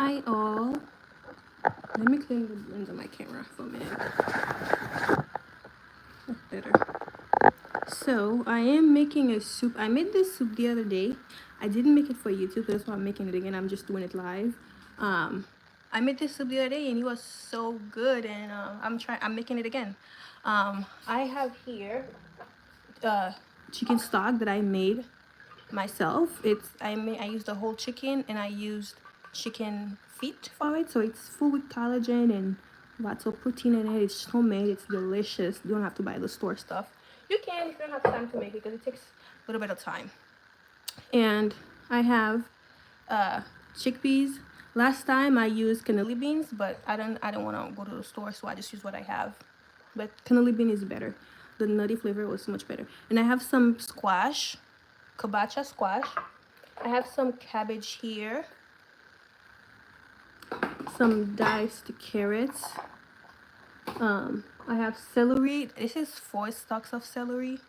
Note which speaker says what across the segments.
Speaker 1: Hi all. Let me clean the lens on my camera for a minute. That's better. So I am making a soup. I made this soup the other day. I didn't make it for YouTube, so that's why I'm making it again. I'm just doing it live. I made this soup the other day and it was so good, and I'm making it again. I have here chicken stock that I made myself. I used the whole chicken, and I used chicken feet for it, so it's full with collagen and lots of protein in it. It's homemade. It's delicious. You don't have to buy the store stuff. You can if you don't have time to make it, because it takes a little bit of time. And I have chickpeas. Last time I used cannoli beans, but I don't want to go to the store, so I just use what I have. But cannoli bean is better. The nutty flavor was so much better. And I have some squash, kabacha squash. I have some cabbage here, some diced carrots. I have celery. This is 4 stalks of celery.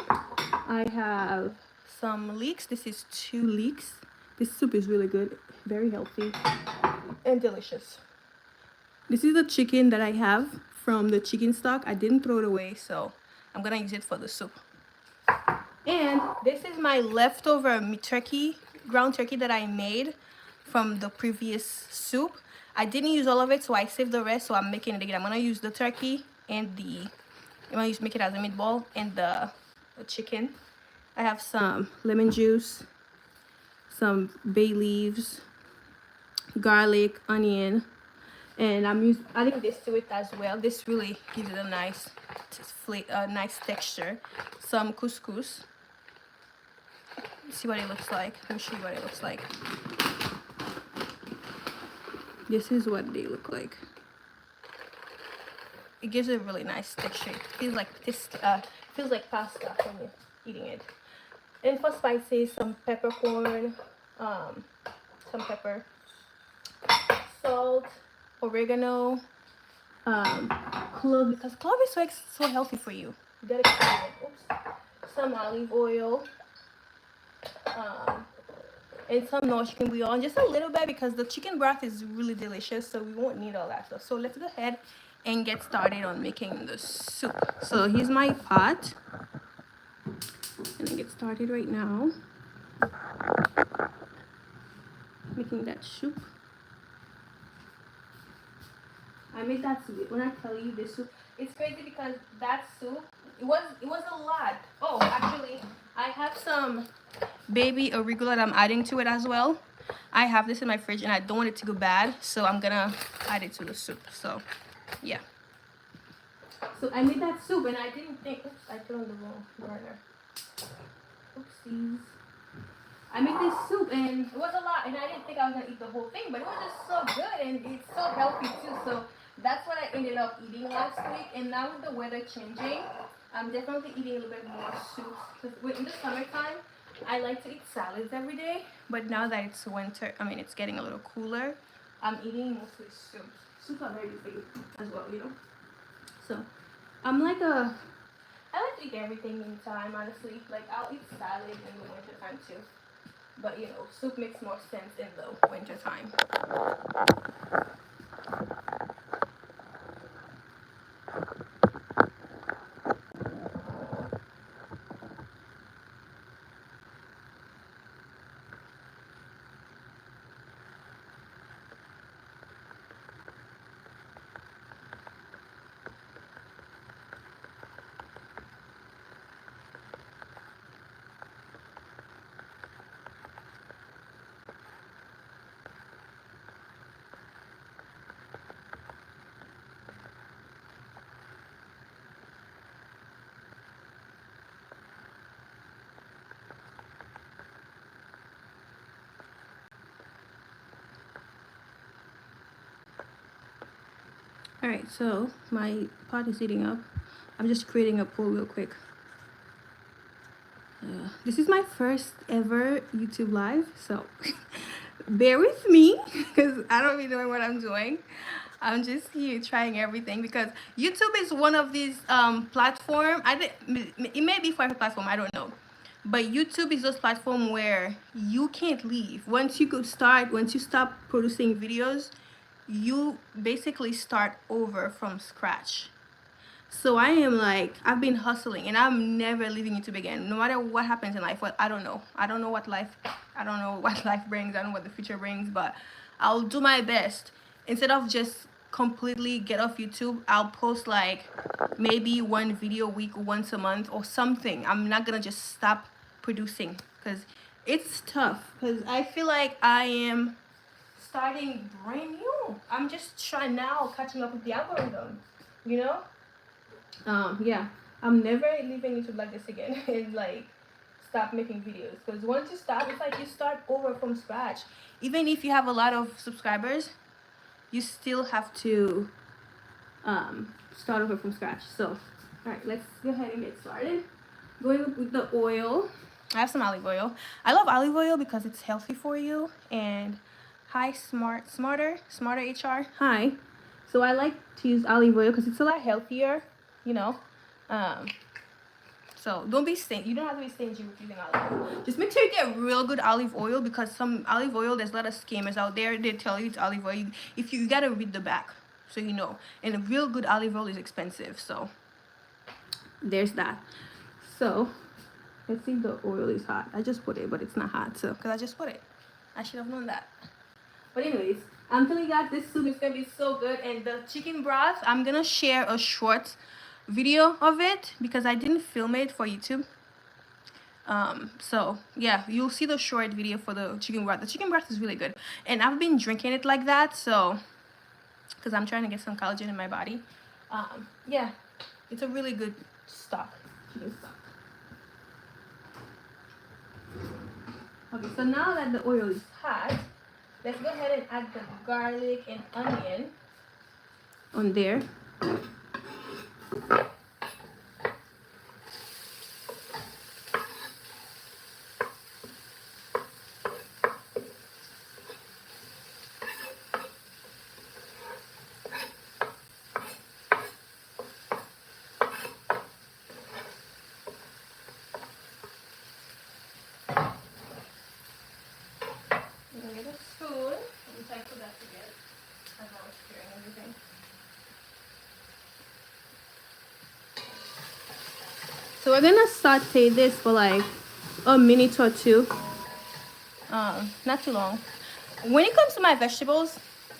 Speaker 1: I have some leeks. This is 2 leeks. This soup is really good, very healthy and delicious. This is the chicken that I have from the chicken stock. I didn't throw it away, so I'm gonna use it for the soup. And this is my leftover turkey, ground turkey that I made from the previous soup. I didn't use all of it, so I saved the rest, so I'm making it again. I'm gonna use the turkey and make it as a meatball, and the chicken. I have some lemon juice, some bay leaves, garlic, onion, and I'm adding this to it as well. This really gives it a nice texture. Some couscous. See what it looks like. Let me show you what it looks like. This is what they look like. It gives it a really nice texture. It feels like pasta when you're eating it. And for spices, some peppercorn, some pepper, salt, oregano, clove, because clove is so healthy for you. You gotta try it. Oops. Some olive oil. And some no chicken bouillon, just a little bit, because the chicken broth is really delicious, so we won't need all that stuff. So let's go ahead and get started on making the soup. So here's my pot, and I get started right now making that soup. I made that soup. When I tell you this soup, it's crazy because that soup, it was a lot. Oh, actually, I have some baby arugula that I'm adding to it as well. I have this in my fridge and I don't want it to go bad, so I'm gonna add it to the soup. So yeah, so I made that soup and I didn't think, oops, I put on the wrong burner, oopsies. I made this soup and it was a lot, and I didn't think I was gonna eat the whole thing, but it was just so good and it's so healthy too. So that's what I ended up eating last week. And now with the weather changing, I'm definitely eating a little bit more soups, because in the summertime I like to eat salads every day, but now that it's winter, it's getting a little cooler, I'm eating mostly soups. Soups are very good for you as well, you know. So I like to eat everything in time, honestly. Like, I'll eat salad in the winter time too, but you know, soup makes more sense in the winter time. Alright, so my pot is heating up. I'm just creating a pool real quick. This is my first ever YouTube live, so bear with me because I don't really know what I'm doing. I'm just here trying everything, because YouTube is one of these platform. It may be for every platform, I don't know. But YouTube is those platform where you can't leave. Once you stop producing videos, you basically start over from scratch. So I am like, I've been hustling and I'm never leaving YouTube again. No matter what happens in life, what I don't know. I don't know what life brings. I don't know what the future brings, but I'll do my best. Instead of just completely get off YouTube, I'll post like maybe one video a week, once a month or something. I'm not gonna just stop producing because it's tough. Because I feel like I am starting brand new. I'm just trying now, catching up with the algorithm, you know? Yeah, I'm never leaving YouTube like this again and like stop making videos, because once you stop, it's like you start over from scratch. Even if you have a lot of subscribers, you still have to start over from scratch. So all right, let's go ahead and get started. Going with the oil, I have some olive oil. I love olive oil because it's healthy for you. And hi, smarter HR, hi. So I like to use olive oil because it's a lot healthier, you know. So don't be stingy. You don't have to be stingy with using olive oil. Just make sure you get real good olive oil, because some olive oil, there's a lot of scammers out there. They tell you it's olive oil. If you gotta read the back, so you know. And a real good olive oil is expensive. So there's that. So let's see if the oil is hot. I just put it, but it's not hot. So because I just put it, I should have known that. But anyways, I'm telling you guys, this soup is gonna be so good. And the chicken broth, I'm gonna share a short video of it because I didn't film it for YouTube. So yeah, you'll see the short video for the chicken broth. The chicken broth is really good, and I've been drinking it like that, so because I'm trying to get some collagen in my body. Yeah, it's a really good stock, chicken stock. Okay, so now that the oil is hot, let's go ahead and add the garlic and onion on there. Get a spoon and I put that together as I was stirring everything. So we're gonna saute this for like a minute or two. Not too long. When it comes to my vegetables,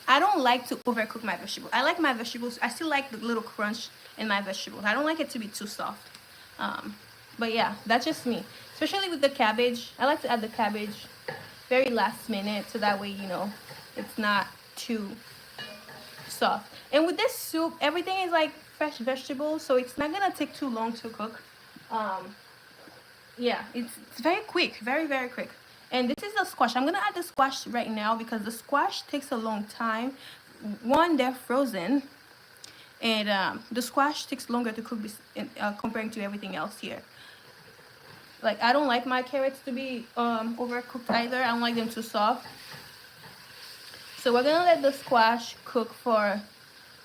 Speaker 1: I don't like to overcook my vegetables. I like my vegetables, I still like the little crunch in my vegetables. I don't like it to be too soft. But yeah, that's just me. Especially with the cabbage. I like to add the cabbage very last minute, so that way, you know, it's not too soft. And with this soup, everything is like fresh vegetables, so it's not gonna take too long to cook. Yeah, it's very quick, very quick. And this is the squash. I'm gonna add the squash right now because the squash takes a long time. One, they're frozen, and the squash takes longer to cook comparing to everything else here. Like, I don't like my carrots to be overcooked either. I don't like them too soft. So we're gonna let the squash cook for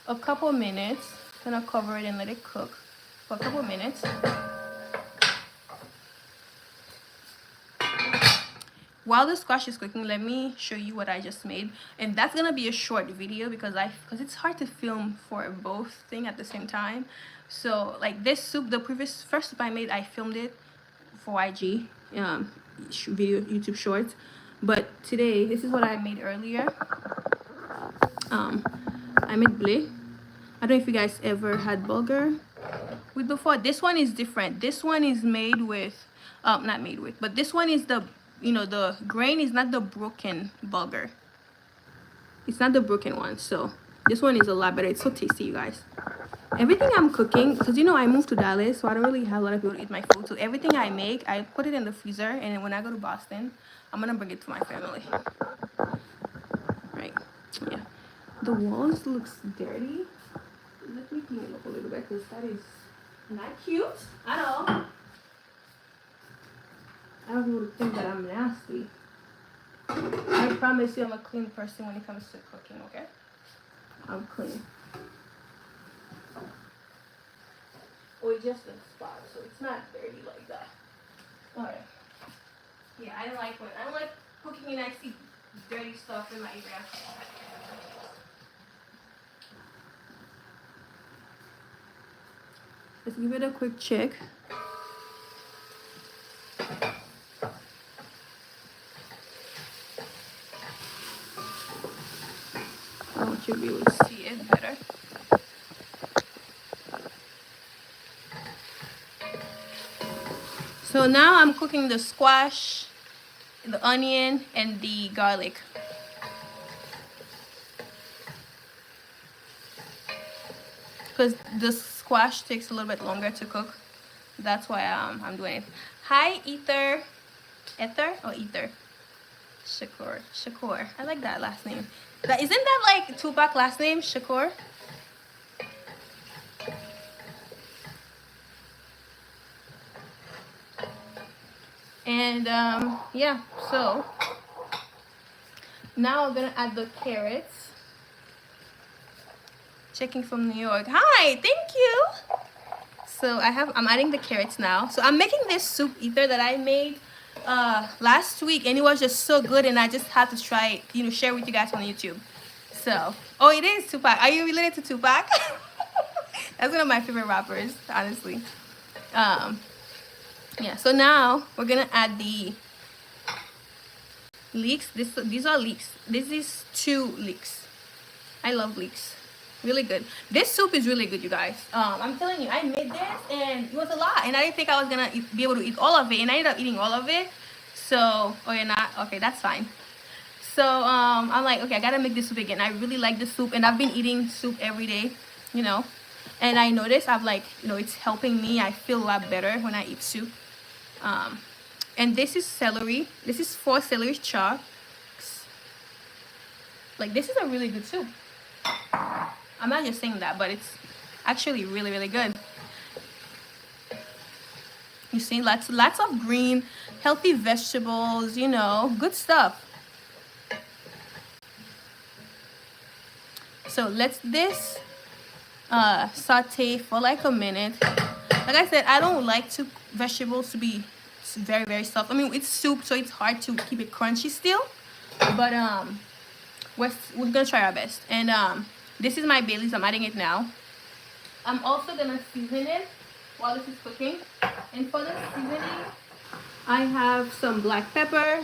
Speaker 1: a couple minutes. Gonna cover it and let it cook for a couple minutes. While the squash is cooking, let me show you what I just made. And that's gonna be a short video because it's hard to film for both things at the same time. So like this soup, the first soup I made, I filmed it for IG video, YouTube shorts. But today, this is what I made earlier. I made blé. I don't know if you guys ever had bulgur with before. This one is different. This one is made with not made with, but this one is the, you know, the grain is not the broken bulgur. It's not the broken one. So this one is a lot better. It's so tasty, you guys. Everything I'm cooking, because you know I moved to Dallas, so I don't really have a lot of people to eat my food. So everything I make, I put it in the freezer, and then when I go to Boston, I'm gonna bring it to my family. Right? Yeah. The walls looks dirty. Let me clean it up a little bit because that is not cute at all. I don't want to think that I'm nasty. I promise you I'm a clean person when it comes to cooking, okay? I'm clean. Oh, it's just a spot, so it's not dirty like that. Alright. I don't like cooking and I see dirty stuff in my area. Let's give it a quick check. I want you to be able to see it better. So now I'm cooking the squash, the onion, and the garlic. Because the squash takes a little bit longer to cook. That's why I'm doing it. Hi, Ether. Ether or Ether? Shakur. Shakur. I like that last name. Isn't that like Tupac last name? Shakur? And yeah, so now I'm gonna add the carrots. Checking from New York. Hi, thank you. So I'm adding the carrots now. So I'm making this soup Ether that I made last week, and it was just so good, and I just had to try it, you know, share with you guys on YouTube. So, oh, it is Tupac. Are you related to Tupac? That's one of my favorite rappers, honestly. Yeah, so now we're gonna add the leeks. These are leeks. This is 2 leeks. I love leeks. Really good. This soup is really good, you guys. I'm telling you, I made this and it was a lot, and I didn't think I was gonna be able to eat all of it, and I ended up eating all of it. So, oh, you're not? Okay, that's fine. So I'm like, okay, I gotta make this soup again. I really like the soup, and I've been eating soup every day, you know, and I noticed I've like, you know, it's helping me. I feel a lot better when I eat soup. And this is celery. This is 4 celery chunks. Like, this is a really good soup. I'm not just saying that, but it's actually really, really good. You see, lots of green, healthy vegetables, you know, good stuff. So let's this saute for like a minute. Like I said, I don't like vegetables to be very, very soft. I mean, it's soup, so it's hard to keep it crunchy still. But we're gonna try our best. And this is my bay leaves. I'm adding it now. I'm also gonna season it while this is cooking. And for the seasoning, I have some black pepper.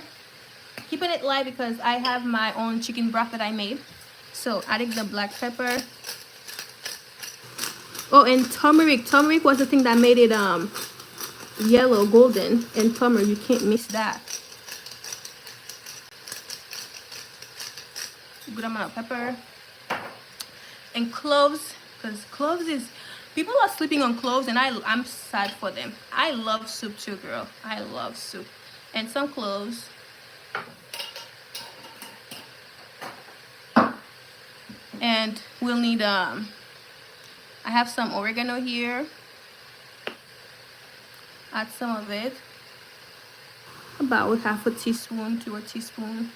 Speaker 1: Keeping it light because I have my own chicken broth that I made. So adding the black pepper. Oh, and turmeric. Turmeric was the thing that made it yellow, golden. And turmeric, you can't miss that. Good amount of pepper. And cloves, because cloves is, people are sleeping on cloves, and I'm sad for them. I love soup too, girl. I love soup. And some cloves. And we'll need I have some oregano here. Add some of it, about half a teaspoon to a teaspoon.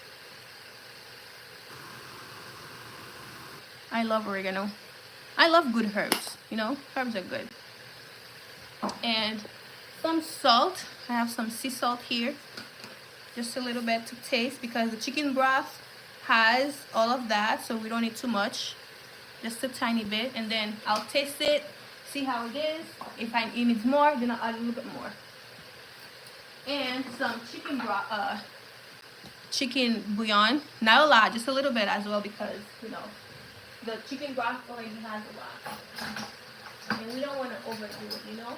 Speaker 1: I love oregano. I love good herbs, you know, herbs are good. And some salt. I have some sea salt here, just a little bit to taste, because the chicken broth has all of that, so we don't need too much, just a tiny bit. And then I'll taste it, see how it is. If it needs more, then I'll add a little bit more. And some chicken broth, chicken bouillon, not a lot, just a little bit as well, because, you know, the chicken broth already has a lot, and we don't want to overdo it, you know.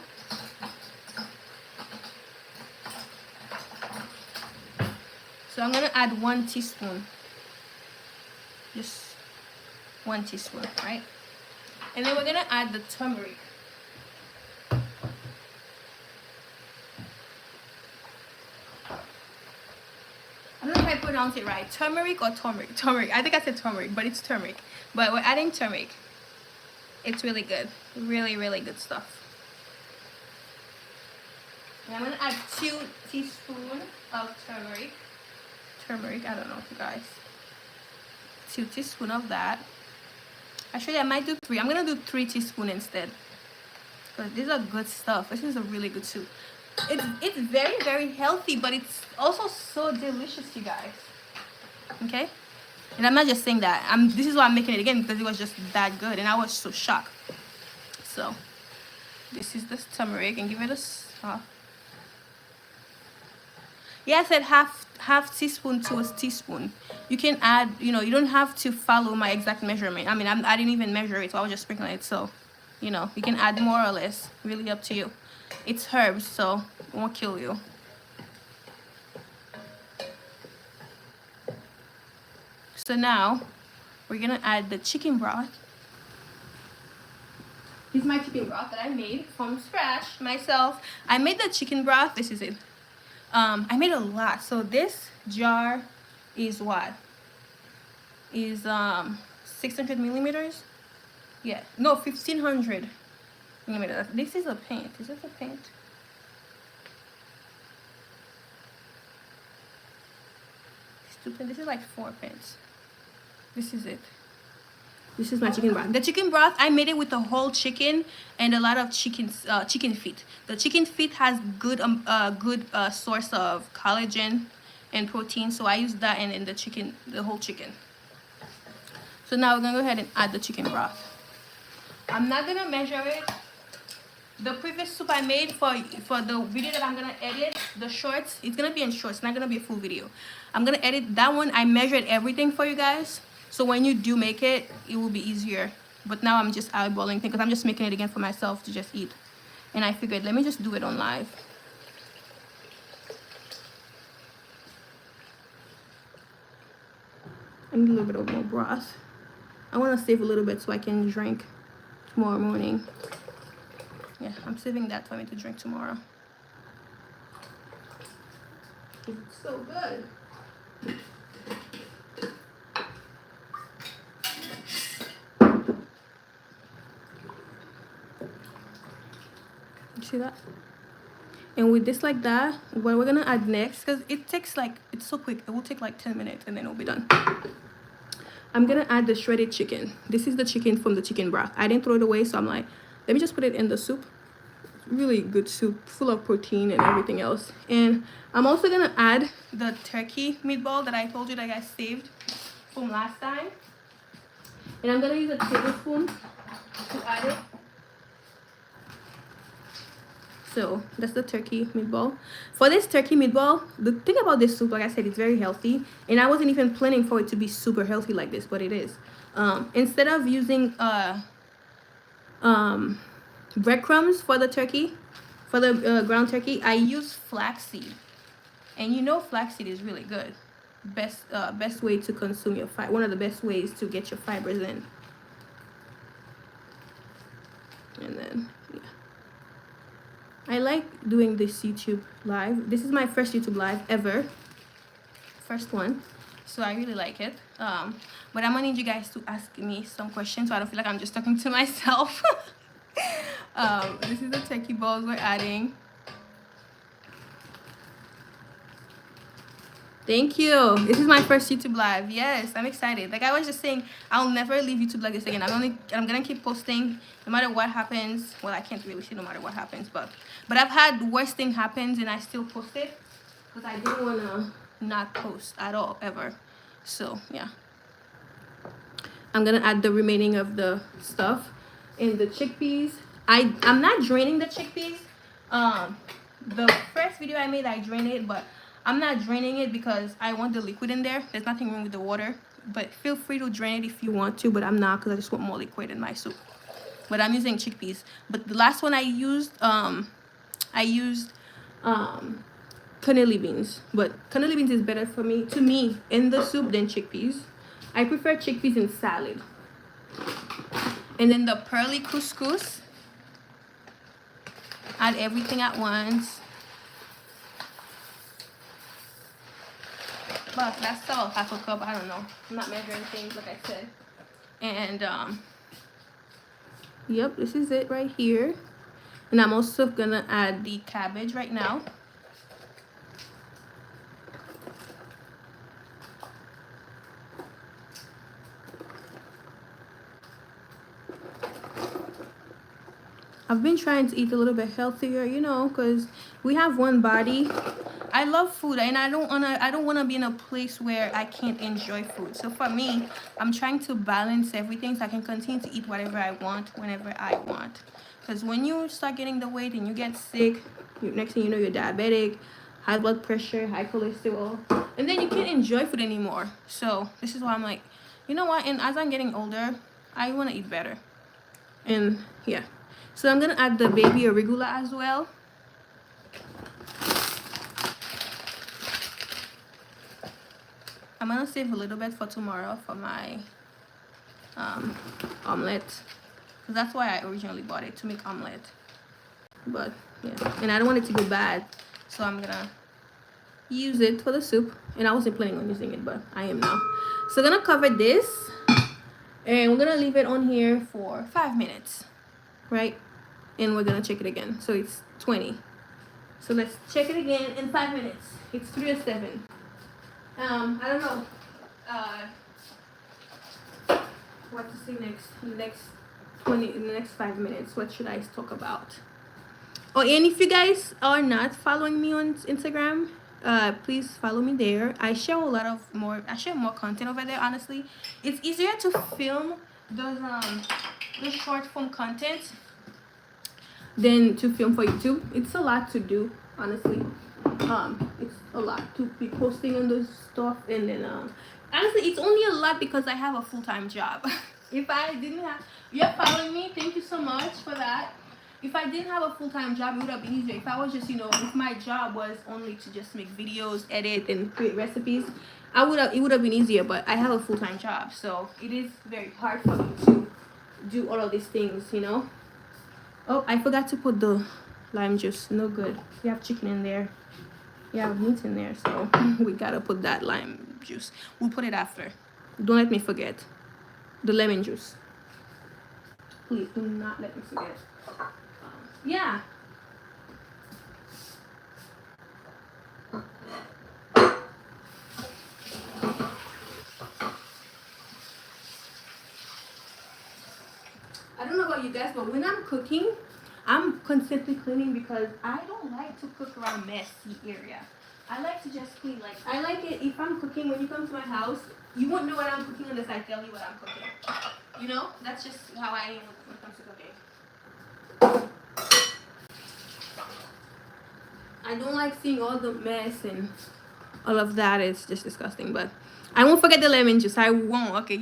Speaker 1: So I'm gonna add 1 teaspoon, just 1 teaspoon, right? And then we're gonna add the turmeric. I don't know if I pronounce it right. Turmeric or turmeric? Turmeric. I think I said turmeric, but it's turmeric. But we're adding turmeric. It's really good. Really, really good stuff. And I'm going to add 2 teaspoons of turmeric. Turmeric, I don't know if you guys. 2 teaspoons of that. Actually, I might do 3. I'm going to do 3 teaspoons instead, because these are good stuff. This is a really good soup. It's very, very healthy, but it's also so delicious, you guys. Okay? And I'm not just saying that. This is why I'm making it again, because it was just that good and I was so shocked. So this is the turmeric, and give it a yeah, I said half teaspoon to a teaspoon. You can add, you know, you don't have to follow my exact measurement. I mean, I didn't even measure it, so I was just sprinkling it. So, you know, you can add more or less. Really up to you. It's herbs, so it won't kill you. So now we're gonna add the chicken broth. This is my chicken broth that I made from scratch myself. I made the chicken broth. This is it. I made a lot. So this jar is what? Is 600 millimeters? Yeah. No, 1500 millimeters. This is a paint. Is this a paint? Stupid. This is like 4 pence. This is it. This is my chicken broth. The chicken broth, I made it with the whole chicken and a lot of chicken feet. The chicken feet has good source of collagen and protein, so I use that, and the chicken, the whole chicken. So now we're gonna go ahead and add the chicken broth. I'm not gonna measure it. The previous soup I made for the video that I'm gonna edit, the shorts, it's gonna be in shorts, it's not gonna be a full video. I'm gonna edit that one. I measured everything for you guys, so when you do make it, it will be easier. But now I'm just eyeballing things because I'm just making it again for myself to just eat. And I figured, let me just do it on live. I need a little bit of more broth. I want to save a little bit so I can drink tomorrow morning. Yeah, I'm saving that for me to drink tomorrow. It's so good. You see that? And with this like that, what we're gonna add next, because it takes like, it's so quick, it will take like 10 minutes and then it'll be done. I'm gonna add the shredded chicken. This is the chicken from the chicken broth. I didn't throw it away, so I'm like, let me just put it in the soup. Really good soup, full of protein and everything else. And I'm also gonna add the turkey meatball that I told you that I saved from last time. And I'm gonna use a tablespoon to add it. So that's the turkey meatball. For this turkey meatball, the thing about this soup, like I said, it's very healthy, and I wasn't even planning for it to be super healthy like this, but it is. Instead of using breadcrumbs for the turkey, for the ground turkey, I use flaxseed, and you know flaxseed is really good. Best way to consume your fiber, one of the best ways to get your fibers in. And then yeah, I like doing this YouTube live. This is my first YouTube live ever, first one, so I really like it. But I'm gonna need you guys to ask me some questions so I don't feel like I'm just talking to myself. This is the turkey balls we're adding. Thank you. This is my first YouTube live. Yes, I'm excited. Like I was just saying, I'll never leave YouTube like this again. I'm gonna keep posting no matter what happens. Well, I can't really say no matter what happens, but I've had worse thing happens and I still post it because I didn't wanna not post at all ever. So yeah, I'm gonna add the remaining of the stuff in the chickpeas. I'm not draining the chickpeas. The first video I made, I drained it, but I'm not draining it because I want the liquid in there. There's nothing wrong with the water, but feel free to drain it if you want to, but I'm not because I just want more liquid in my soup. But I'm using chickpeas. But the last one I used cannoli beans. But cannoli beans is better for me, to me, in the soup than chickpeas. I prefer chickpeas in salad. And then the pearly couscous. Add everything at once. But that's all, half a cup, I don't know. I'm not measuring things like I said. And yep, this is it right here. And I'm also gonna add the cabbage right now. I've been trying to eat a little bit healthier, you know, because we have one body. I love food, and I don't wanna be in a place where I can't enjoy food. So for me, I'm trying to balance everything so I can continue to eat whatever I want whenever I want. Because when you start getting the weight and you get sick, next thing you know, you're diabetic, high blood pressure, high cholesterol, and then you can't enjoy food anymore. So this is why I'm like, you know what? And as I'm getting older, I want to eat better. And yeah, so I'm gonna add the baby arugula as well. I'm gonna save a little bit for tomorrow for my omelet, because that's why I originally bought it, to make omelet. But yeah, and I don't want it to go bad, so I'm gonna use it for the soup. And I wasn't planning on using it, but I am now. So I'm gonna cover this, and we're gonna leave it on here for 5 minutes, right? And we're gonna check it again. So it's 20. So let's check it again in 5 minutes. It's 3:07. I don't know what to say next. In the next 5 minutes, what should I talk about? Oh, and if you guys are not following me on Instagram, please follow me there. I share more content over there. Honestly, it's easier to film those short form content than to film for YouTube. It's a lot to do, honestly. It's a lot to be posting on those stuff, and then honestly, it's only a lot because I have a full-time job. If I didn't have, you're following me, thank you so much for that. If I didn't have a full-time job, it would have been easier. If I was just, if my job was only to just make videos, edit, and create recipes, it would have been easier. But I have a full-time job, so it is very hard for me to do all of these things, Oh, I forgot to put the lime juice. No good. We have chicken in there. We have meat in there, so we gotta put that lime juice. We'll put it after. Don't let me forget. The lemon juice. Please do not let me forget. Yeah. I don't know about you guys, but when I'm cooking, I'm constantly cleaning because I don't like to cook around messy area. I like to just clean. Like, I like it if I'm cooking, when you come to my house, you won't know what I'm cooking unless I tell you what I'm cooking. That's just how I am when it comes to cooking. I don't like seeing all the mess and all of that. It's just disgusting. But I won't forget the lemon juice. I won't. Okay,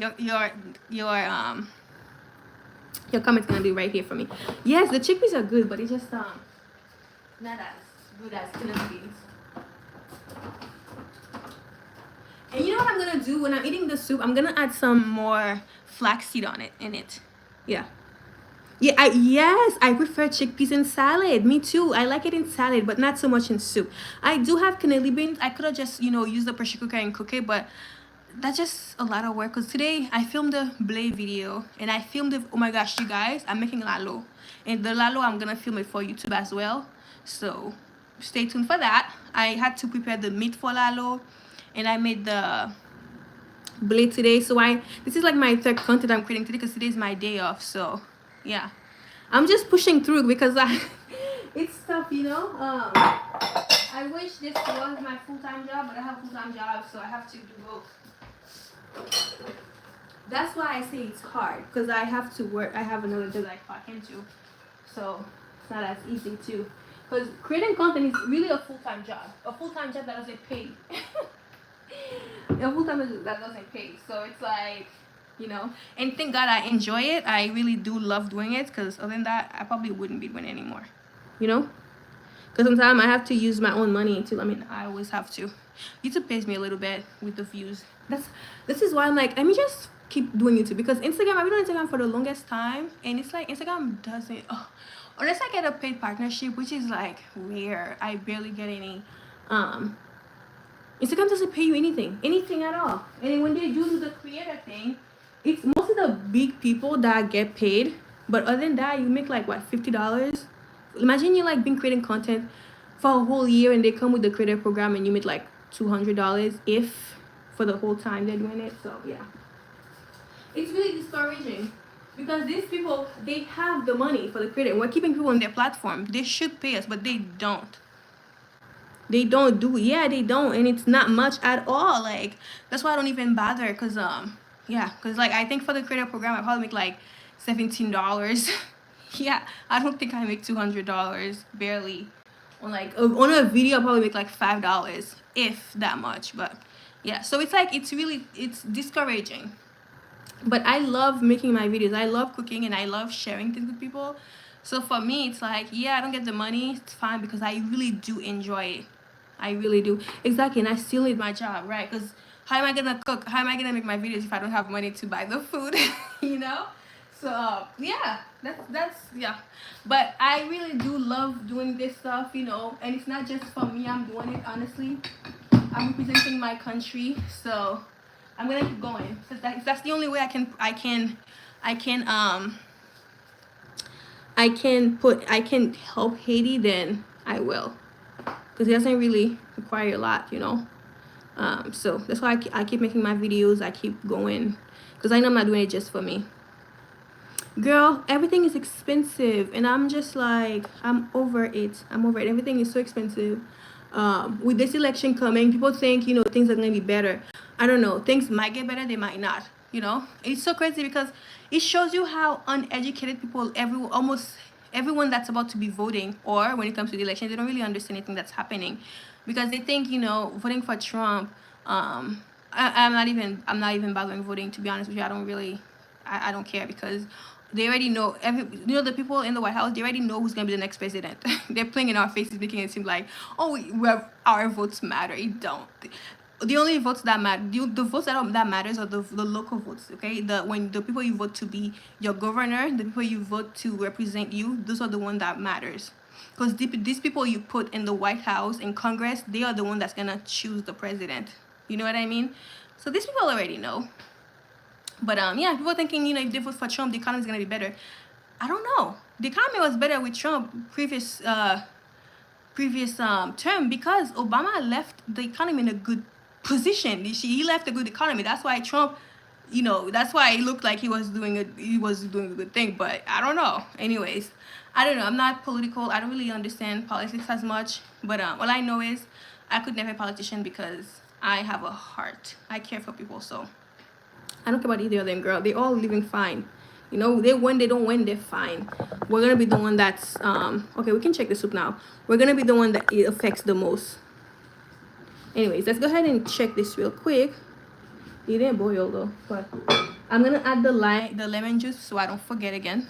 Speaker 1: your comment's gonna be right here for me. Yes, the chickpeas are good, but it's just not as good as tuna beans. And you know what I'm gonna do when I'm eating the soup? I'm gonna add some more flaxseed in it. Yeah. Yeah, I prefer chickpeas in salad. Me too. I like it in salad, but not so much in soup. I do have cannelli beans. I could have just, used the pressure cooker and cook it, but that's just a lot of work. Because today I filmed the blade video, and I filmed it. Oh my gosh, you guys, I'm making lalo. And the lalo, I'm going to film it for YouTube as well. So stay tuned for that. I had to prepare the meat for lalo, and I made the blade today. So this is like my third content I'm creating today because today is my day off. So yeah, I'm just pushing through because it's tough, I wish this was my full-time job, but I have a full-time job, so I have to do both. That's why I say it's hard, because I have to work. I have another job that I clock into, so it's not as easy too. Because creating content is really a full-time job that doesn't pay. A full-time job that doesn't pay, so it's like, and thank God I enjoy it. I really do love doing it, because other than that, I probably wouldn't be doing it anymore, because sometimes I have to use my own money I always have to. YouTube pays me a little bit with the views. This is why I'm like, let me just keep doing YouTube, because Instagram, I've been on Instagram for the longest time, and it's like Instagram doesn't, unless I get a paid partnership, which is like rare. I barely get any. Instagram doesn't pay you anything at all. And when they do the creator thing, it's mostly the big people that get paid. But other than that, you make like what, $50? Imagine you like been creating content for a whole year, and they come with the creator program, and you make like $200 if for the whole time they're doing it. So yeah, it's really discouraging. Because these people, they have the money for the credit. We're keeping people on their platform. They should pay us, but they don't. They don't do, yeah, they don't, and it's not much at all. Like, that's why I don't even bother. Cause yeah, cause like I think for the creator program I probably make like $17. Yeah, I don't think I make $200 barely. On like on a video I probably make like $5, if that much. But yeah, so it's like it's discouraging. But I love making my videos. I love cooking and I love sharing things with people. So for me, it's like, yeah, I don't get the money. It's fine because I really do enjoy it. I really do. Exactly. And I still need my job, right? Because how am I going to cook? How am I going to make my videos if I don't have money to buy the food? You know? So, yeah, that's, yeah. But I really do love doing this stuff, you know. And it's not just for me. I'm doing it, honestly. I'm representing my country. So I'm gonna keep going. So that's the only way I can I can help Haiti, then I will, because it doesn't really require a lot, you know. So that's why I keep making my videos. I keep going because I know I'm not doing it just for me. Girl, everything is expensive and I'm just like, I'm over it. Everything is so expensive. With this election coming, people think, you know, things are going to be better. I don't know, things might get better, they might not, you know. It's so crazy because it shows you how uneducated people, almost everyone that's about to be voting, or when it comes to the election, they don't really understand anything that's happening, because they think, you know, voting for Trump, I'm not even bothering voting, to be honest with you. I don't care, because they already know, you know, the people in the White House, they already know who's gonna be the next president. They're playing in our faces, making it seem like, oh, our votes matter. It don't. The only votes that matter, the votes that matters are the local votes. Okay, when the people you vote to be your governor, the people you vote to represent you, those are the one that matters. Because these people you put in the White House and Congress, they are the one that's gonna choose the president. You know what I mean? So these people already know. But yeah, people thinking, you know, if they vote for Trump, the economy is gonna be better. I don't know. The economy was better with Trump previous term, because Obama left the economy in a good position. He left a good economy. That's why Trump, you know, that's why it looked like he was doing a good thing. But I don't know. Anyways, I don't know. I'm not political. I don't really understand politics as much. But all I know is I could never be a politician because I have a heart. I care for people, so I don't care about either of them, girl. They're all living fine. You know, they don't win, they're fine. We're gonna be the one that's okay, we can check the soup now. We're gonna be the one that it affects the most. Anyways, let's go ahead and check this real quick. It didn't boil though, but I'm gonna add the lemon juice so I don't forget again.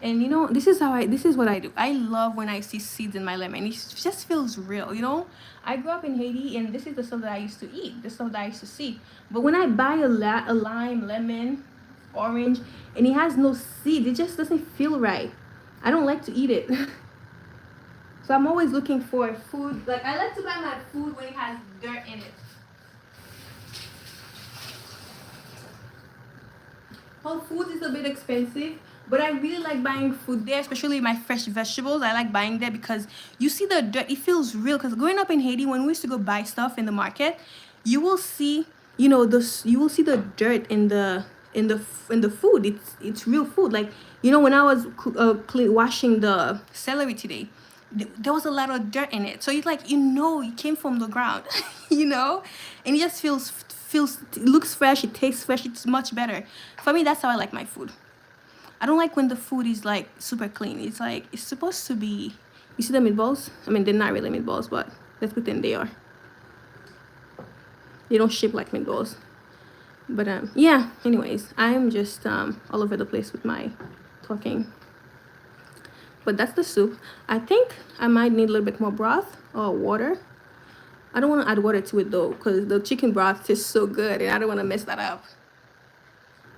Speaker 1: And you know, this is what I do. I love when I see seeds in my lemon. It just feels real, you know. I grew up in Haiti, and this is the stuff that I used to eat, the stuff that I used to see. But when I buy a lime, lemon, orange, and it has no seeds, it just doesn't feel right. I don't like to eat it. So I'm always looking for food. Like, I like to buy my food when it has dirt in it. Whole Foods is a bit expensive, but I really like buying food there, especially my fresh vegetables. I like buying there because you see the dirt. It feels real. Because growing up in Haiti, when we used to go buy stuff in the market, you will see, you know, you will see the dirt in the food. It's real food. Like, you know, when I was washing the celery today, there was a lot of dirt in it. So it's like, you know, it came from the ground, you know, and it just it looks fresh. It tastes fresh. It's much better. For me, that's how I like my food. I don't like when the food is like super clean. It's like, it's supposed to be. You see the meatballs? I mean, they're not really meatballs, but let's pretend they are. They don't shape like meatballs. But yeah, anyways, I'm just all over the place with my talking. But that's the soup. I think I might need a little bit more broth or water. I don't want to add water to it though, because the chicken broth tastes so good and I don't want to mess that up.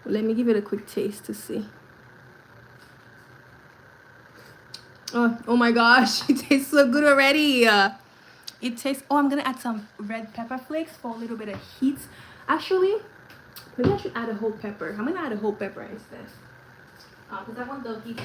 Speaker 1: Let me give it a quick taste to see. Oh my gosh, it tastes so good already. It tastes, oh, I'm gonna add some red pepper flakes for a little bit of heat. Actually, maybe I should add a whole pepper. I'm gonna add a whole pepper instead, because I want the heat.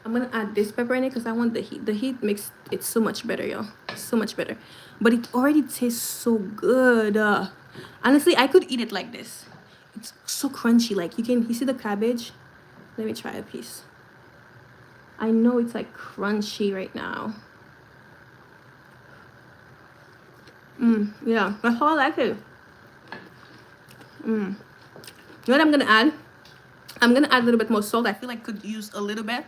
Speaker 1: I'm gonna add this pepper in it because I want the heat. The heat makes it so much better, y'all. So much better. But it already tastes so good. Honestly, I could eat it like this. It's so crunchy. Like you see the cabbage? Let me try a piece. I know it's like crunchy right now. Yeah, that's how I like it. You know what I'm gonna add? I'm gonna add a little bit more salt. I feel like I could use a little bit.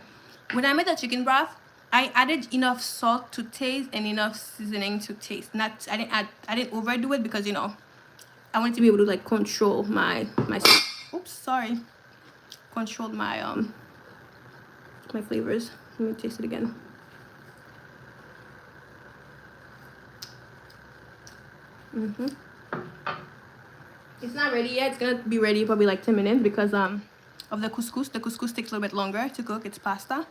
Speaker 1: When I made the chicken broth, I added enough salt to taste and enough seasoning to taste. I didn't overdo it because I wanted to be able to like control my oops, sorry. Control my flavors. Let me taste it again. It's not ready yet. It's gonna be ready probably like 10 minutes because of the couscous. The couscous takes a little bit longer to cook. It's pasta.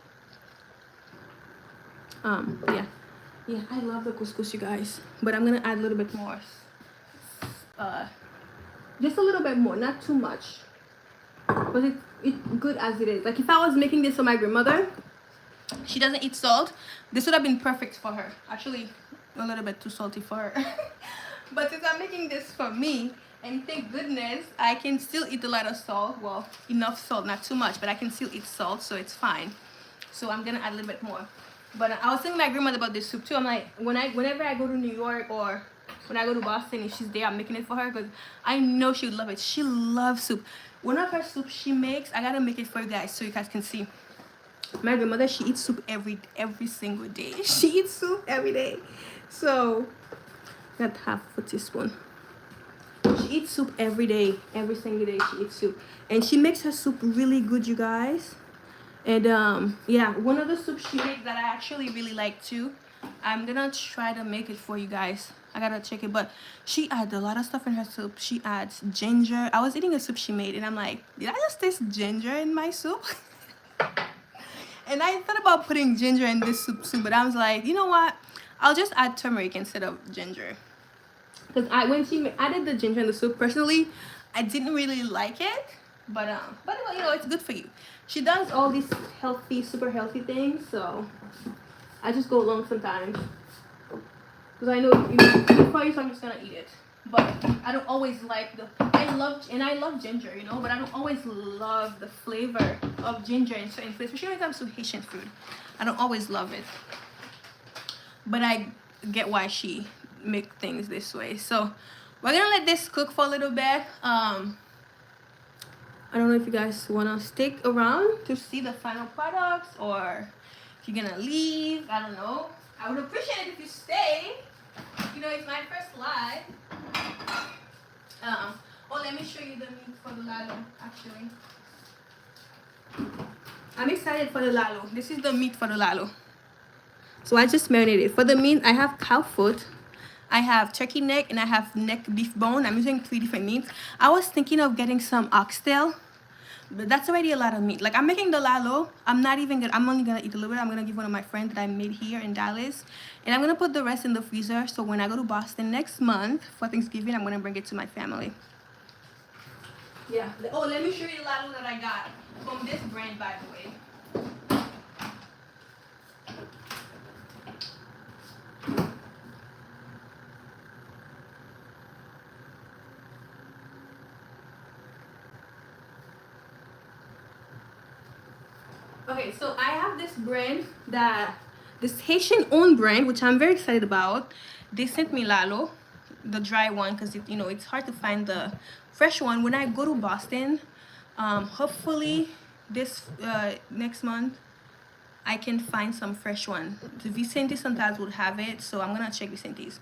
Speaker 1: Yeah, I love the couscous, you guys. But I'm gonna add a little bit more. Just a little bit more, not too much. But it's good as it is. Like if I was making this for my grandmother, she doesn't eat salt. This would have been perfect for her. Actually, a little bit too salty for her. But since I'm making this for me, and thank goodness I can still eat a lot of salt. Well, enough salt, not too much, but I can still eat salt, so it's fine. So I'm gonna add a little bit more. But I was telling my grandmother about this soup too. I'm like, whenever I go to New York or when I go to Boston, if she's there, I'm making it for her because I know she would love it. She loves soup. One of her soups she makes, I gotta make it for you guys so you guys can see. My grandmother, she eats soup every single day. She eats soup every day. So, got half a teaspoon. She eats soup every day. Every single day she eats soup. And she makes her soup really good, you guys. And yeah, one of the soups she makes that I actually really like too. I'm gonna try to make it for you guys. I gotta check it, but she adds a lot of stuff in her soup. She adds ginger. I was eating a soup she made and I'm like, did I just taste ginger in my soup? And I thought about putting ginger in this soup too, but I was like, you know what? I'll just add turmeric instead of ginger. Because when she added the ginger in the soup, personally, I didn't really like it. But it's good for you. She does all these healthy, super healthy things, so I just go along sometimes. Because I know if for you, so I'm just gonna eat it. But I don't always like I love ginger, but I don't always love the flavor of ginger in certain foods, especially when it comes to Haitian food. I don't always love it. But I get why she make things this way. So we're gonna let this cook for a little bit. I don't know if you guys wanna stick around to see the final products or if you're gonna leave. I don't know. I would appreciate it if you stay. It's my first live. Let me show you the meat for the lalo, actually. I'm excited for the lalo. This is the meat for the lalo. So I just marinated. For the meat, I have cow foot, I have turkey neck, and I have neck beef bone. I'm using 3 different meats. I was thinking of getting some oxtail, but that's already a lot of meat. Like I'm making the lalo. I'm only gonna eat a little bit. I'm gonna give one of my friends that I made here in Dallas. And I'm gonna put the rest in the freezer. So when I go to Boston next month for Thanksgiving, I'm gonna bring it to my family. Yeah. Oh, let me show you the lalo that I got from this brand, by the way. Okay, so I have this brand this Haitian owned brand, which I'm very excited about. They sent me lalo, the dry one, because it's hard to find the fresh one. When I go to Boston, hopefully this next month I can find some fresh one. The Vicente sometimes would have it, so I'm gonna check Vicente's.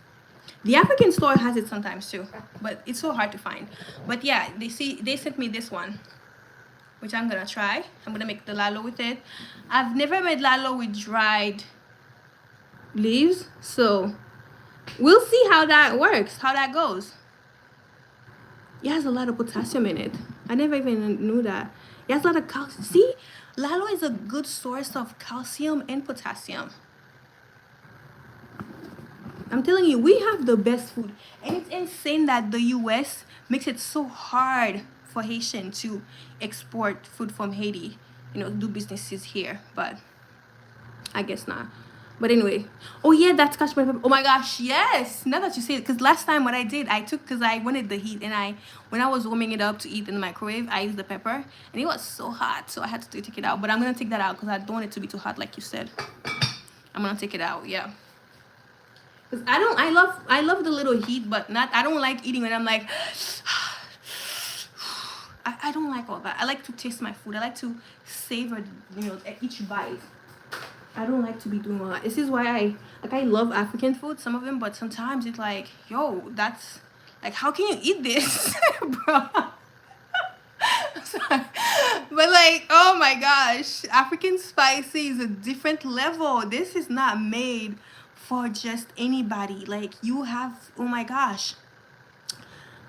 Speaker 1: The African store has it sometimes too, but it's so hard to find. But yeah, they sent me this one, which I'm gonna try. I'm gonna make the lalo with it. I've never made lalo with dried leaves, so we'll see how that works, how that goes. It has a lot of potassium in it. I never even knew that. It has a lot of calcium. See, lalo is a good source of calcium and potassium. I'm telling you, we have the best food. And it's insane that the US makes it so hard for Haitian to export food from Haiti, do businesses here. But I guess not. But anyway, oh yeah, that's scotch bonnet pepper. Oh my gosh, yes. Now that you say it, because last time what I did, I took, because I wanted the heat, and when I was warming it up to eat in the microwave, I used the pepper, and it was so hot, so I had to take it out. But I'm gonna take that out because I don't want it to be too hot, like you said. I'm gonna take it out, yeah. Because I love the little heat, but not, I don't like eating when I'm like, I don't like all that. I like to taste my food. I like to savor, at each bite. I don't like to be doing all that. This is why I love African food, some of them, but sometimes it's like, yo, that's like, how can you eat this, bro? But like, oh my gosh, African spicy is a different level. This is not made for just anybody. Like, you have, oh my gosh,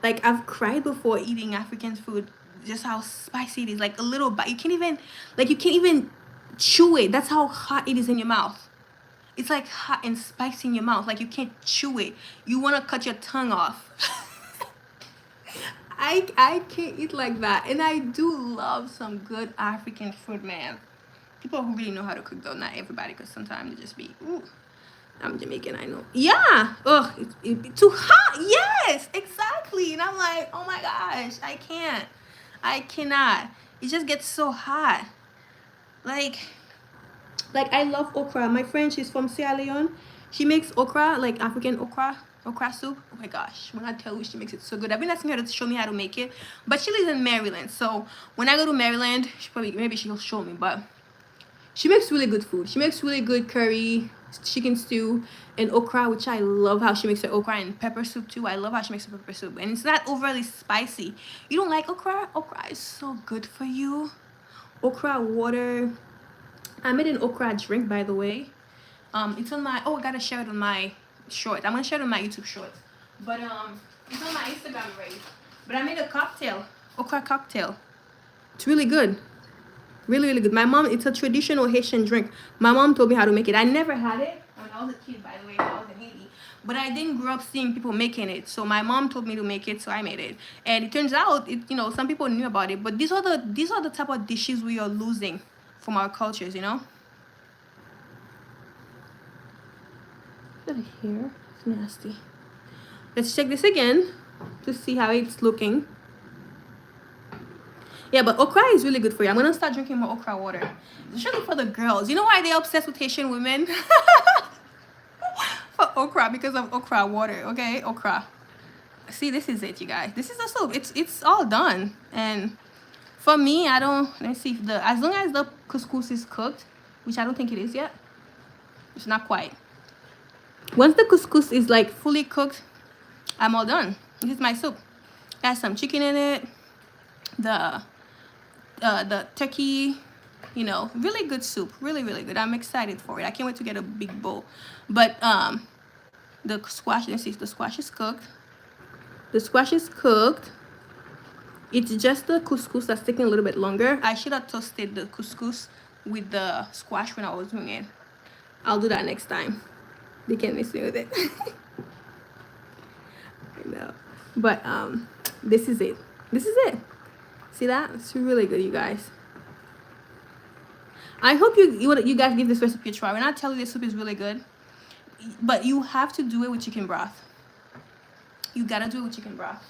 Speaker 1: like, I've cried before eating African food, just how spicy it is. Like, a little bite, you can't even chew it. That's how hot it is in your mouth. It's like hot and spicy in your mouth. Like, you can't chew it. You want to cut your tongue off. I can't eat like that. And I do love some good African food, man. People who really know how to cook, though. Not everybody, because sometimes they just be, ooh, I'm Jamaican, I know. Yeah. Ugh, it's too hot. Yes, exactly. And I'm like, oh my gosh, I can't. I cannot. It just gets so hot. Like I love okra. My friend, she's from Sierra Leone. She makes okra, like African okra soup. Oh my gosh, when I tell you, she makes it so good. I've been asking her to show me how to make it, but she lives in Maryland. So when I go to Maryland, maybe she'll show me. But she makes really good food. She makes really good curry, chicken stew, and okra, which I love how she makes her okra, and pepper soup too. I love how she makes her pepper soup, and it's not overly spicy. You don't like okra? Okra is so good for you. Okra water. I made an okra drink, by the way. It's on my, I gotta share it on my short. I'm gonna share it on my YouTube short. But it's on my Instagram already. But I made a cocktail, okra cocktail. It's really good. Really, really good. My mom, it's a traditional Haitian drink. My mom told me how to make it. I never had it when I was a kid, by the way, when I was in Haiti. But I didn't grow up seeing people making it. So my mom told me to make it, so I made it. And it turns out, some people knew about it. But these are the type of dishes we are losing from our cultures, Look at it here. It's nasty. Let's check this again to see how it's looking. Yeah, but okra is really good for you. I'm gonna start drinking more okra water, especially for the girls. You know why they're obsessed with Haitian women? For okra, because of okra water. Okay, okra. See, this is it, you guys. This is the soup. It's all done. And for me, I don't. Let's see if as long as the couscous is cooked, which I don't think it is yet. It's not quite. Once the couscous is like fully cooked, I'm all done. This is my soup. It has some chicken in it. The turkey, really good soup. Really, really good. I'm excited for it. I can't wait to get a big bowl. But the squash, let's see if the squash is cooked. The squash is cooked. It's just the couscous that's taking a little bit longer. I should have toasted the couscous with the squash when I was doing it. I'll do that next time. They can't miss me with it. I know. But this is it. This is it. See that? It's really good, you guys. I hope you guys give this recipe a try. When I tell you this soup is really good, but you have to do it with chicken broth. You gotta do it with chicken broth.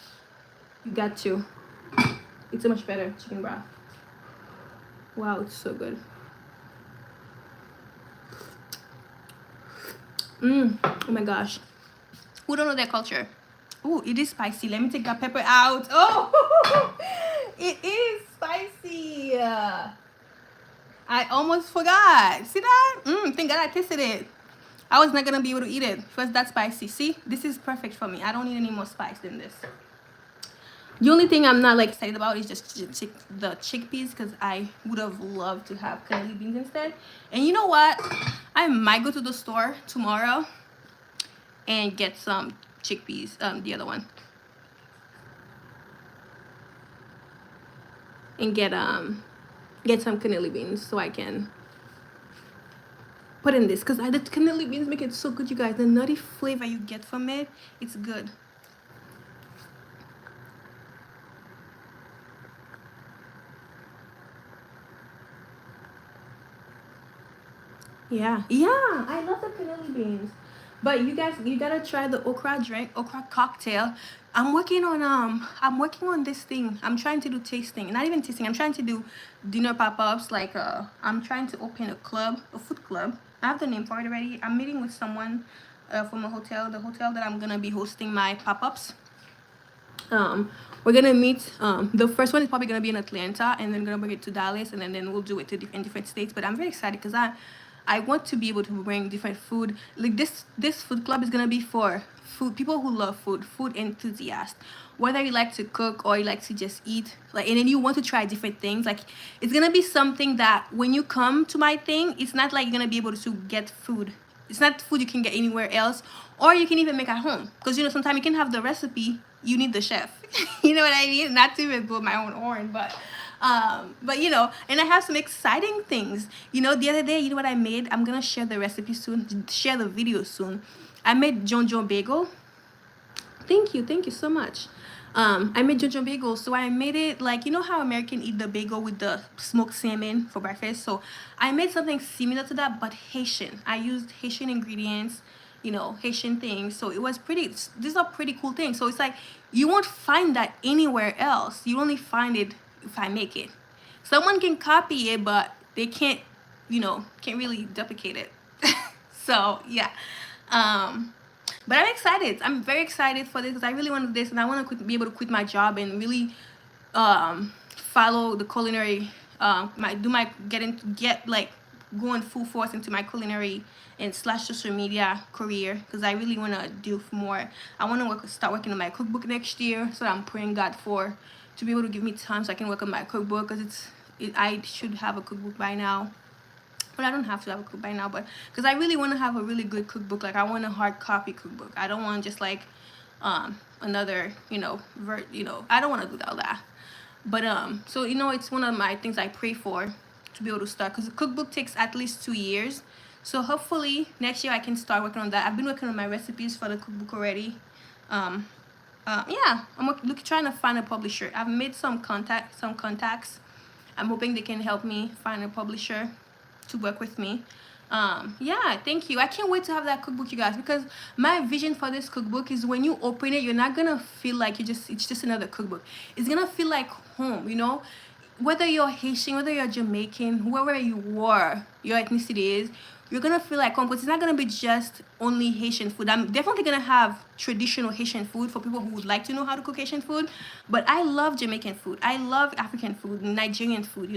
Speaker 1: You got to. It's so much better, chicken broth. Wow, it's so good. Oh my gosh. Who don't know their culture? Oh, it is spicy. Let me take that pepper out. Oh, it is spicy. I almost forgot. See that? Thank God I tasted it. I was not gonna be able to eat it because that's spicy. See, this is perfect for me. I don't need any more spice than this. The only thing I'm not like excited about is just the chickpeas, because I would have loved to have cannelli beans instead. And you know what? I might go to the store tomorrow and get some chickpeas. The other one. And get some cannelli beans so I can put in this, because the cannelli beans make it so good, you guys. The nutty flavor you get from it, it's good. Yeah, yeah, I love the cannoli beans. But you guys, you gotta try the okra drink, okra cocktail. I'm working on this thing. I'm trying to do tasting, not even tasting. I'm trying to do dinner pop-ups. Like, I'm trying to open a club, a food club. I have the name for it already. I'm meeting with someone, from a hotel, the hotel that I'm gonna be hosting my pop-ups. We're gonna meet. The first one is probably gonna be in Atlanta, and then gonna bring it to Dallas, and then we'll do it to in different states. But I'm very excited because I want to be able to bring different food. Like this food club is gonna be for food people who love food, food enthusiasts. Whether you like to cook or you like to just eat, like, and then you want to try different things, like it's gonna be something that when you come to my thing, it's not like you're gonna be able to get food. It's not food you can get anywhere else, or you can even make at home. Because sometimes you can have the recipe, you need the chef. You know what I mean? Not to even blow my own horn, but and I have some exciting things. The other day, you know what I made? I'm gonna share the recipe soon, share the video soon. I made John John bagel. Thank you so much. I made John John bagel, so I made it like how American eat the bagel with the smoked salmon for breakfast. So I made something similar to that, but Haitian. I used Haitian ingredients, Haitian things. So it was pretty. These are pretty cool things. So it's like you won't find that anywhere else. You only find it if I make it. Someone can copy it, but they can't really duplicate it. So yeah. But I'm excited. I'm very excited for this because I really want to do this, and I want to be able to quit my job and really follow the culinary. Get like going full force into my culinary and slash social media career because I really want to do more. I want to start working on my cookbook next year, so I'm praying God to be able to give me time so I can work on my cookbook because I should have a cookbook by now. But I don't have to have a cookbook by now, but because I really want to have a really good cookbook. Like I want a hard copy cookbook. I don't want just like another I don't want to do all that. But so it's one of my things I pray for to be able to start because the cookbook takes at least 2 years. So hopefully next year I can start working on that. I've been working on my recipes for the cookbook already. Yeah, I'm trying to find a publisher. I've made some contacts. I'm hoping they can help me find a publisher to work with me. Yeah, thank you. I can't wait to have that cookbook, you guys, because my vision for this cookbook is when you open it, you're not gonna feel like it's just another cookbook. It's gonna feel like home, whether you're Haitian, whether you're Jamaican, whoever you are, your ethnicity is, you're gonna feel like home. But it's not gonna be just only Haitian food. I'm definitely gonna have traditional Haitian food for people who would like to know how to cook Haitian food. But I love Jamaican food. I love African food, Nigerian food.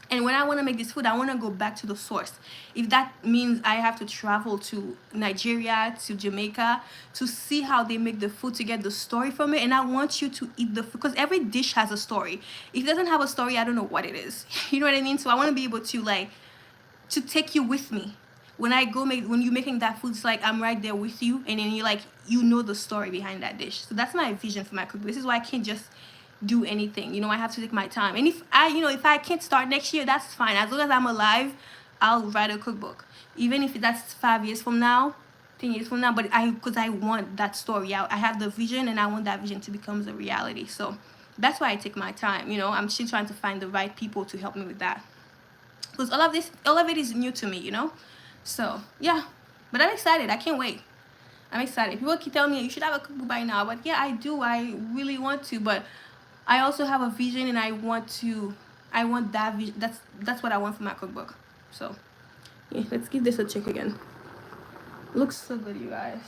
Speaker 1: And when I want to make this food, I want to go back to the source. If that means I have to travel to Nigeria, to Jamaica, to see how they make the food, to get the story from it. And I want you to eat the food because every dish has a story. If it doesn't have a story, I don't know what it is. You know what I mean? So I want to be able to take you with me. When you're making that food, it's like I'm right there with you. And then you know the story behind that dish. So that's my vision for my cookbook. This is why I can't just do anything. I have to take my time. And if I can't start next year, that's fine. As long as I'm alive, I'll write a cookbook. Even if that's 5 years from now, 10 years from now. But because I want that story out. I have the vision and I want that vision to become a reality. So that's why I take my time. I'm still trying to find the right people to help me with that. Because all of it is new to me, So yeah. But I'm excited. I can't wait. I'm excited. People keep telling me you should have a cookbook by now. But yeah, I do. I really want to. But I also have a vision and I want that vision. That's what I want for my cookbook. So yeah, let's give this a check again. Looks so good, you guys.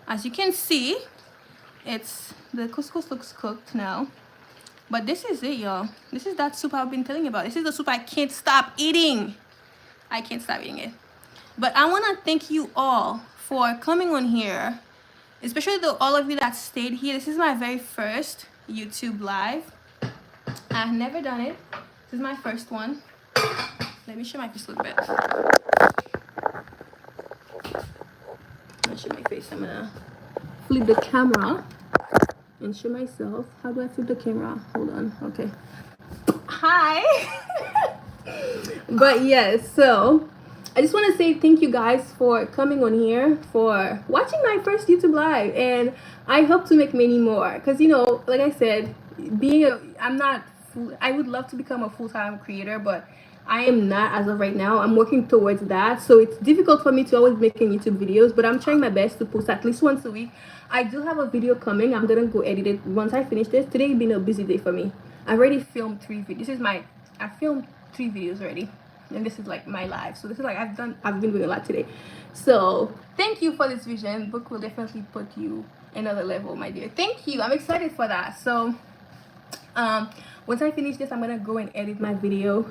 Speaker 1: As you can see, the couscous looks cooked now. But this is it, y'all. This is that soup I've been telling you about. This is the soup I can't stop eating. I can't stop eating it. But I want to thank you all for coming on here, especially all of you that stayed here. This is my very first YouTube live. I've never done it. This is my first one. Let me show my face a little bit. I'll show my face. I'm gonna flip the camera and show myself. How do I flip the camera? Hold on. Okay. Hi. But yes, so I just want to say thank you guys for coming on here, for watching my first YouTube live, and I hope to make many more because like I said, I would love to become a full-time creator, but I am not as of right now. I'm working towards that, so it's difficult for me to always making YouTube videos, but I'm trying my best to post at least once a week. I do have a video coming. I'm gonna go edit it once I finish this. Today been a busy day for me. I already filmed 3 videos. I filmed 3 videos already, and this is like my live. So this is like I've been doing a lot today. So thank you for this vision. Book will definitely put you another level, my dear. Thank you. I'm excited for that. So once I finish this, I'm gonna go and edit my video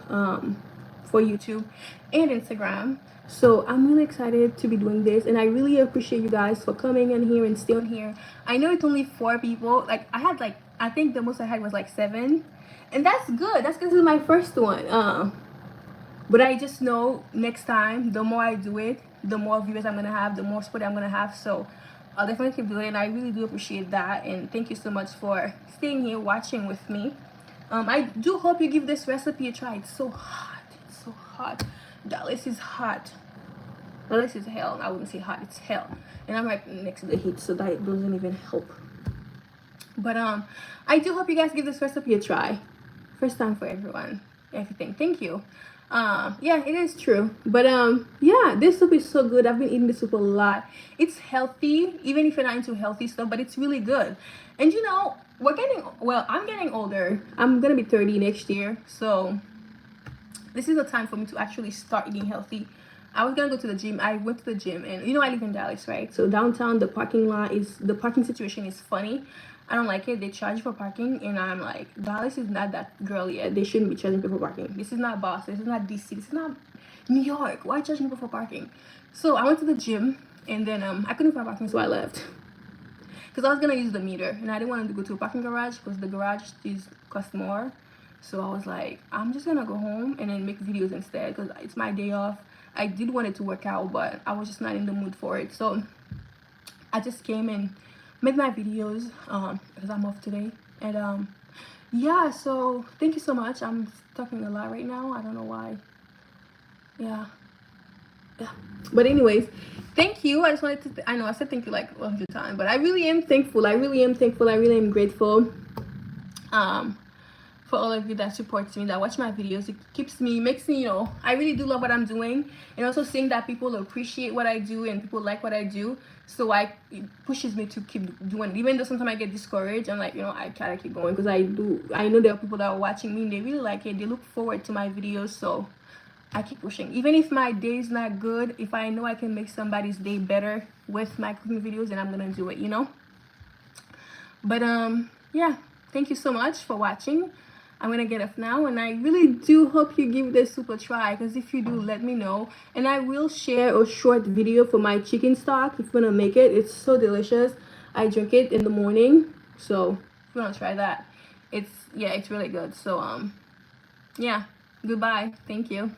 Speaker 1: for YouTube and Instagram. So I'm really excited to be doing this, and I really appreciate you guys for coming in here and staying here. I know it's only 4 people. Like I think the most I had was like 7, and that's good. That's because this is my first one. But I just know next time, the more I do it, the more viewers I'm gonna have, the more support I'm gonna have. So I'll definitely keep doing it, and I really do appreciate that. And thank you so much for staying here watching with me. I do hope you give this recipe a try. It's so hot. It's so hot. Dallas is hot. Dallas is hell. I wouldn't say hot. It's hell. And I'm right next to the heat, so that doesn't even help. But I do hope you guys give this recipe a try. First time for everyone. Everything. Thank you. Yeah, it is true. But yeah, this soup is so good. I've been eating this soup a lot. It's healthy, even if you're not into healthy stuff, but it's really good. And you know, I'm getting older. I'm gonna be 30 next year, so this is the time for me to actually start eating healthy. I was gonna go to the gym. I went to the gym, and you know I live in Dallas, right? So downtown, the parking situation is funny. I don't like it. They charge for parking, and I'm like, Dallas is not that girl yet. They shouldn't be charging people for parking. This is not Boston. This is not DC. This is not New York. Why charging people for parking? So I went to the gym, and then I couldn't find parking, so I left. Because I was gonna use the meter, and I didn't want to go to a parking garage because the garage cost more. So I was like, I'm just gonna go home and then make videos instead because it's my day off. I did want it to work out, but I was just not in the mood for it. So I just came and made my videos because I'm off today. And yeah, so thank you so much. I'm talking a lot right now. I don't know why. Yeah. But anyways, thank you. I just wanted to I know I said thank you like 100 times, but I really am thankful. I really am grateful for all of you that supports me, that watch my videos. It makes me, you know, I really do love what I'm doing, and also seeing that people appreciate what I do and people like what I do. So it pushes me to keep doing it. Even though sometimes I get discouraged, I'm like, you know, I try to keep going because I know there are people that are watching me and they really like it. They look forward to my videos, so I keep pushing. Even if my day is not good, if I know I can make somebody's day better with my cooking videos, then I'm gonna do it, you know. But yeah, thank you so much for watching. I'm gonna get off now, and I really do hope you give this soup a try, because if you do, let me know. And I will share a short video for my chicken stock if you wanna make it. It's so delicious. I drink it in the morning, so if you wanna try that, it's really good. So yeah, goodbye. Thank you.